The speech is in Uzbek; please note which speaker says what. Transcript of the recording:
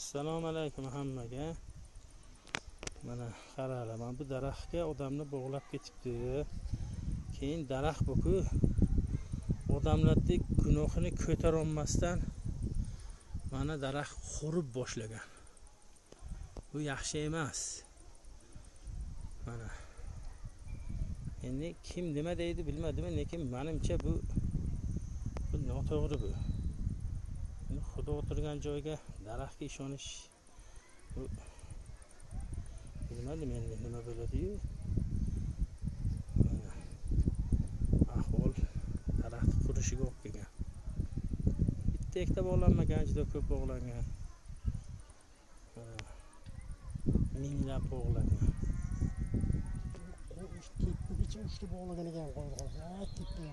Speaker 1: Assalomu alaykum hammaga. Mana qaranglar, mana bu daraxtga odamni bog'lab ketibdi. Keyin daraxt bu-ku odamlardek gunohini ko'tara olmasdan mana daraxt qurib boshlagan. Bu yaxshi emas. Mana endi kim nima deydi bilmadim, lekin menimcha bu noto'g'ri bu. Xudo o'tirgan joyga daraxtga ishonish bu bilmadim endi nima bo'ladi-yu. Ahvol daraxt qurishiga olib kelgan. Bitta ikkita bog'lanmagan, juda ko'p bog'langan. Minglab bog'langan.
Speaker 2: Ketguncha uchta bog'lagan ekan qo'ydi. Ha, ketdi.